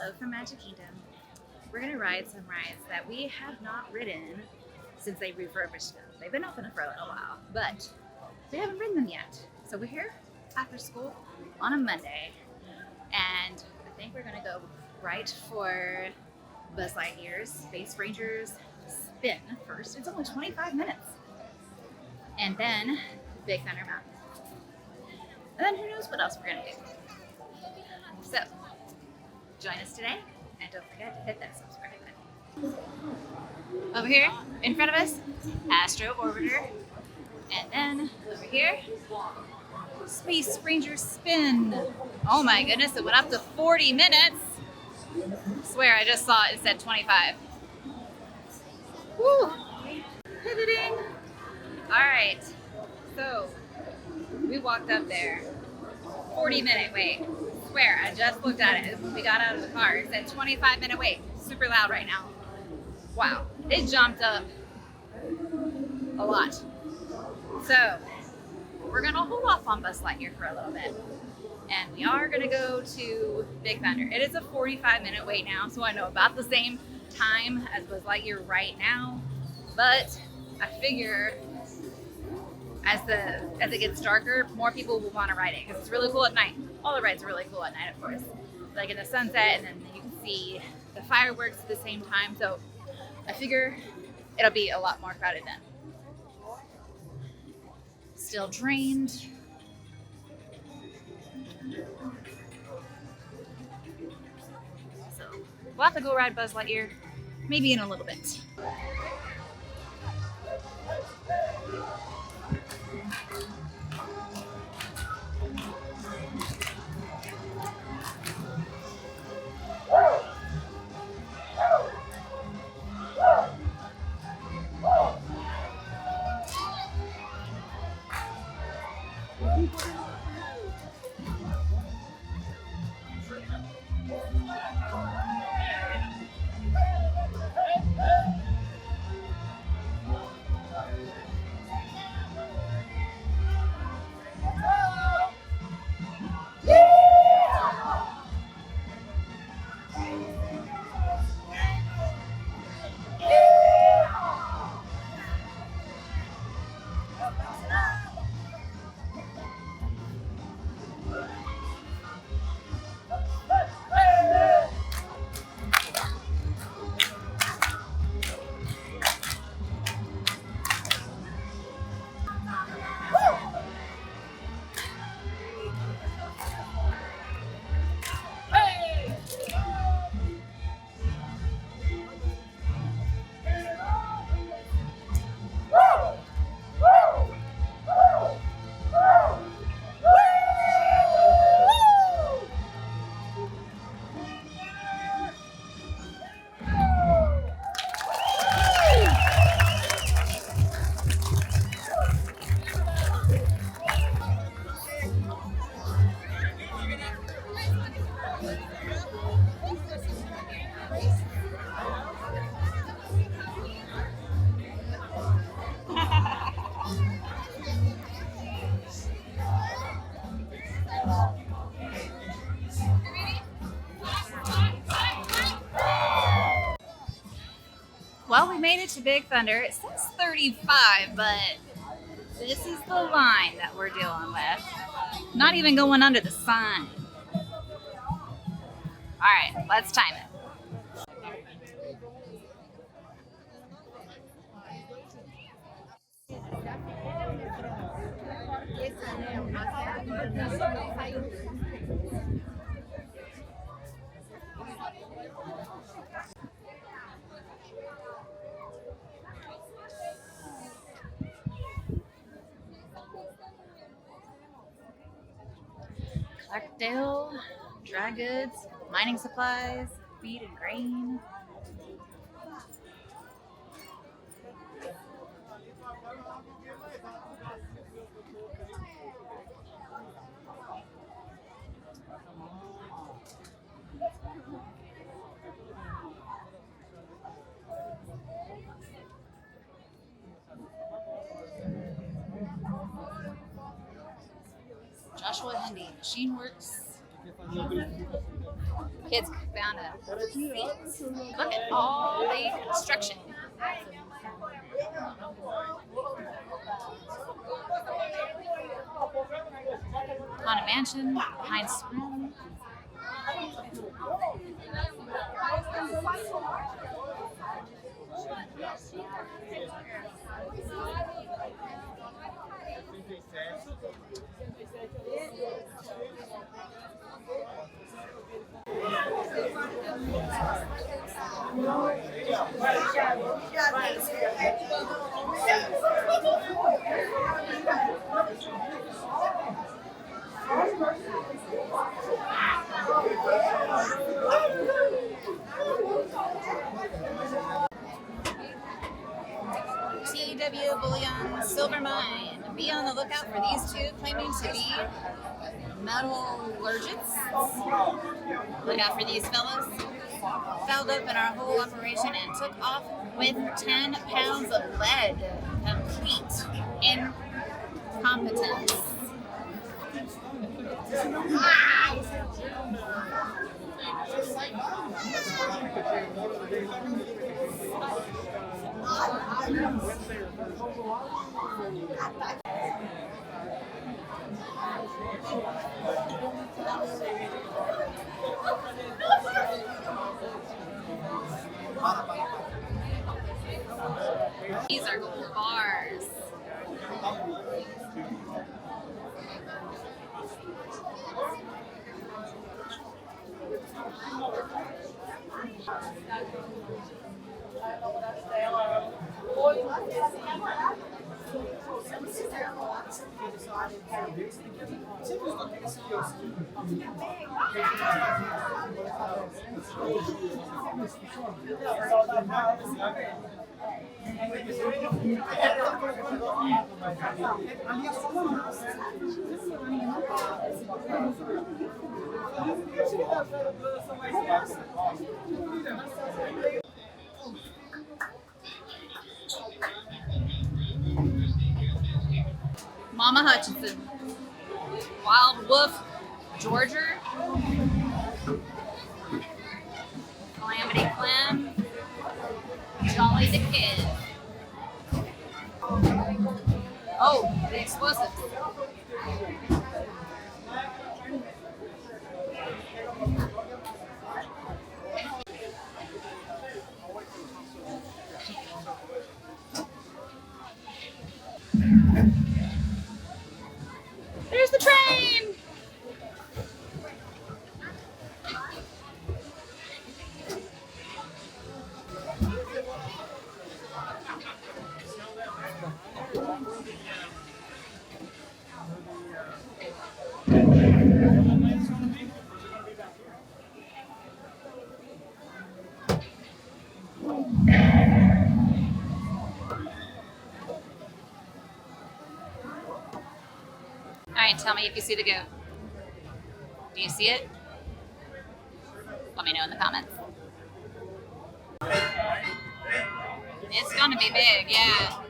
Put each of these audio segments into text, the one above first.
Hello from Magic Kingdom. We're gonna ride some rides that we have not ridden since they refurbished them. They've been open for a little while, but we haven't ridden them yet. So we're here after school on a Monday, and I think we're gonna go right for Buzz Lightyear's Space Rangers spin first. It's only 25 minutes. And then Big Thunder Mountain. And then who knows what else we're gonna do. So, join us today, and don't forget to hit that subscribe button. Over here, in front of us, Astro Orbiter. And then, over here, Space Ranger Spin. Oh my goodness, it went up to 40 minutes. I swear, I just saw it said 25. Woo! Pivoting. Alright, so we walked up there. 40-minute wait. I swear, I just looked at it when we got out of the car. It said 25-minute wait. Super loud right now. Wow, it jumped up a lot. So, we're gonna hold off on Buzz Lightyear for a little bit. And we are gonna go to Big Thunder. It is a 45-minute wait now, so I know about the same time as Buzz Lightyear right now. But I figure as it gets darker, more people will want to ride it because it's really cool at night. All the rides are really cool at night, of course. Like in the sunset, and then you can see the fireworks at the same time. So I figure it'll be a lot more crowded then. Still drained. So we'll have to go ride Buzz Lightyear maybe in a little bit. Well, we made it to Big Thunder. It says 35, but this is the line that we're dealing with. Not even going under the sign. All right, let's time it. Clarkdale, dry goods, mining supplies, feed and grain. Joshua Hendy, Machine Works Kids found a seat. Look at all the construction. Haunted Mansion, Heinz Room. TW Bullion Silver Mine. Be on the lookout for these two claiming to be metallurgists. Look out for these fellows. Fouled up in our whole operation and took off with 10 pounds of lead. Complete incompetence. These are gold bars. Mama Hutchinson, Wild Wolf, Georgia, Calamity Clam, Jolly the Kid. Oh, the explosives. There's the train! Alright, tell me if you see the goat. Do you see it? Let me know in the comments. It's gonna be big, yeah.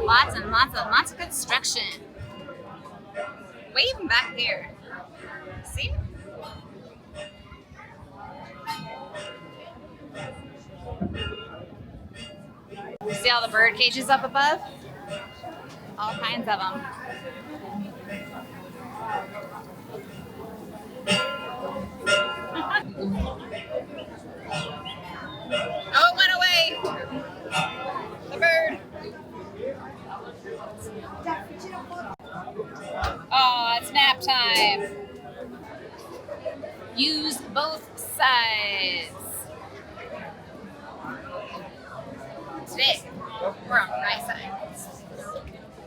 Lots of construction. Way even back there. See? See all the bird cages up above? All kinds of them. Oh, it went away. The bird. Oh, it's nap time. Use both sides. Today, we're on the right side.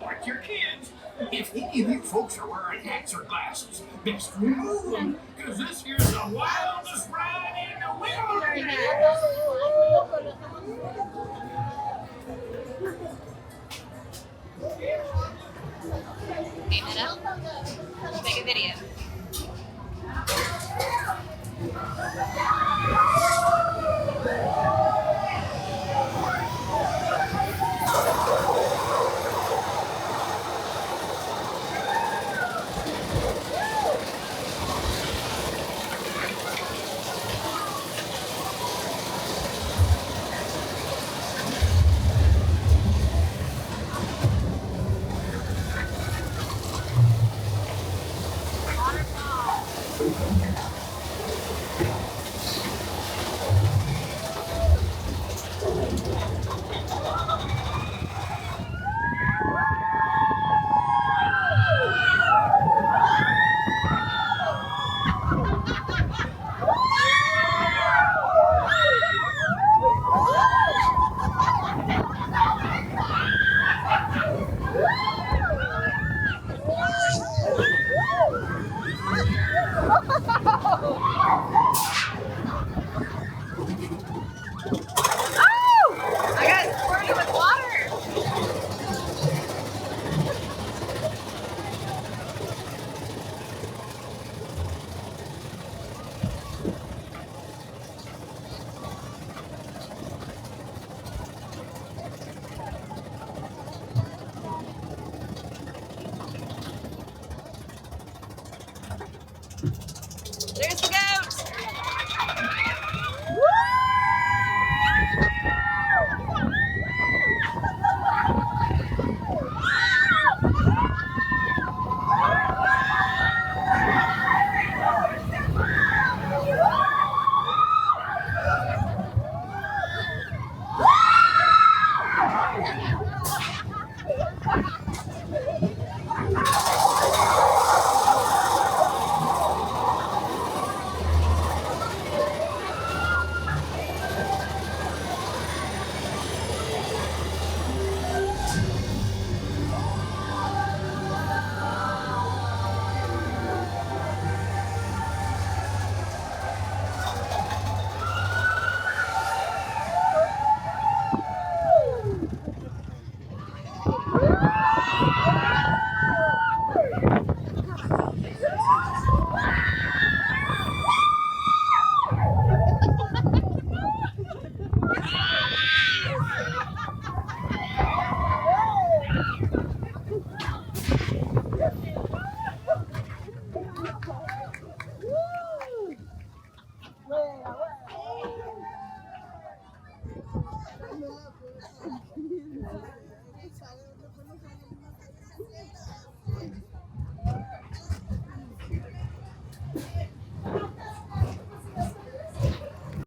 Like your kids. If any of you folks are wearing hats or glasses, best remove them, because this here's the wildest ride in the wilderness. Aim it up. Make a video.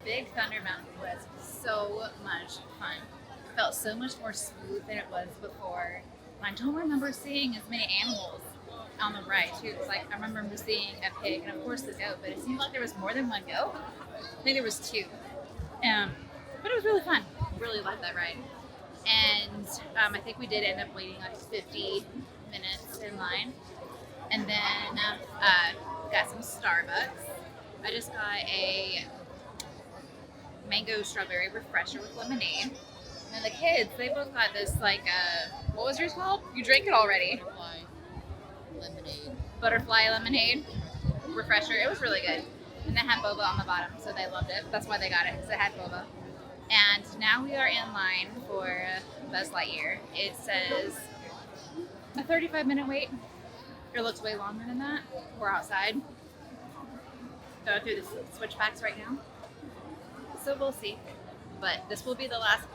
Big Thunder Mountain was so much fun. It felt so much more smooth than it was before. I don't remember seeing as many animals on the ride too. It's like I remember seeing a pig and of course the goat, but it seemed like there was more than one goat. I think there was two. But it was really fun. Really liked that ride. And I think we did end up waiting like 50 minutes in line. And then got some Starbucks. I just got a mango strawberry refresher with lemonade. And the kids, they both got this like, what was yours called? You drank it already. Butterfly lemonade refresher. It was really good. And it had boba on the bottom, so they loved it. That's why they got it, because it had boba. And now we are in line for Buzz Lightyear. It says a 35-minute wait. It looks way longer than that. We're outside. Go through the switchbacks right now. So we'll see. But this will be the last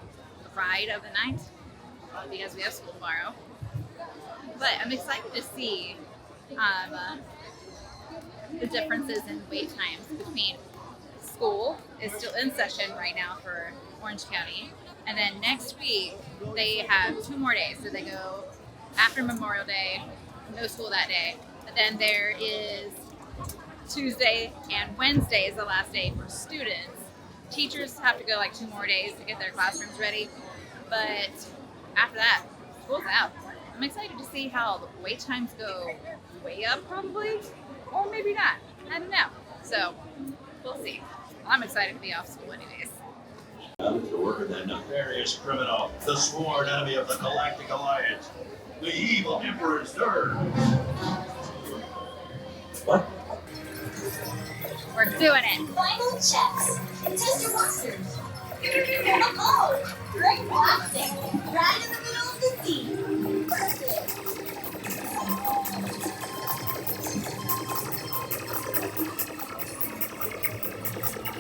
ride of the night because we have school tomorrow. But I'm excited to see the differences in wait times between school is still in session right now for Orange County. And then next week, they have 2 more days. So they go after Memorial Day, no school that day. And then there is Tuesday and Wednesday is the last day for students. Teachers have to go like 2 more days to get their classrooms ready. But after that, school's out. I'm excited to see how the wait times go way up probably, or maybe not. I don't know. So we'll see. I'm excited to be off school anyways. To work with that nefarious criminal, the sworn enemy of the Galactic Alliance, the evil Emperor's third. What? We're doing it. Final checks. Test your monsters. Oh, great blasting. Right in the middle of the sea. Perfect.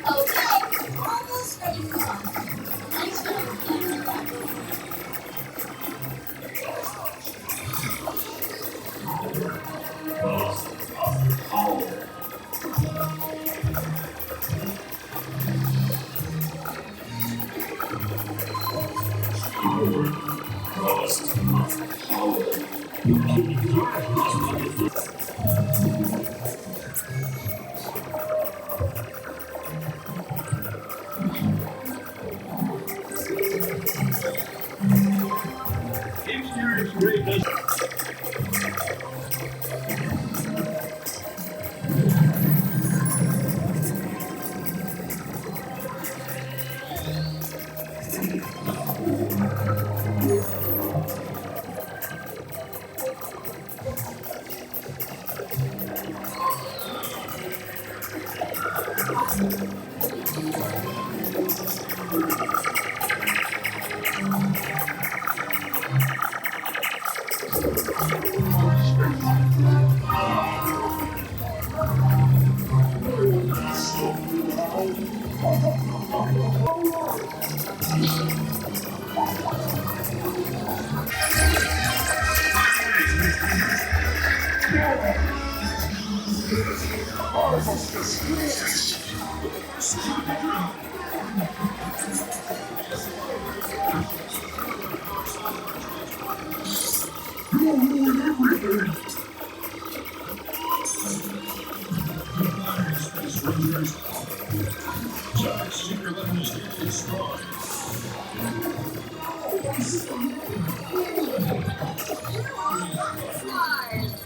Okay, almost ready for launch. Nice job. Exterior greatness.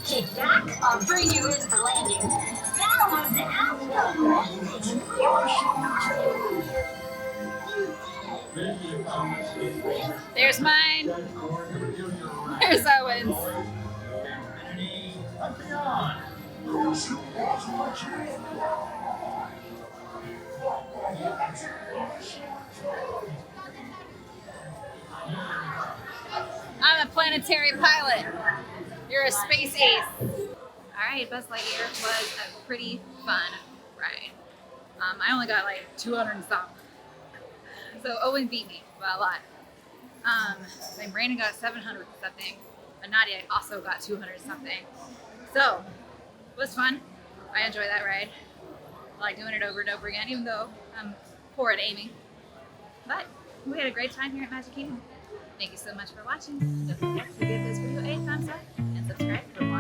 Kick back, I'll bring you in for landing. That was There's mine. There's Owen's. I'm a planetary pilot. You're a space ace. All right, Buzz Lightyear was a pretty fun ride. I only got like 200 and something. So Owen beat me by a lot. Then Brandon got 700 something, but Nadia also got 200 something. So it was fun. I enjoy that ride. I like doing it over and over again, even though I'm poor at aiming. But we had a great time here at Magic Kingdom. Thank you so much for watching. Don't forget to give this video a thumbs up and subscribe for more.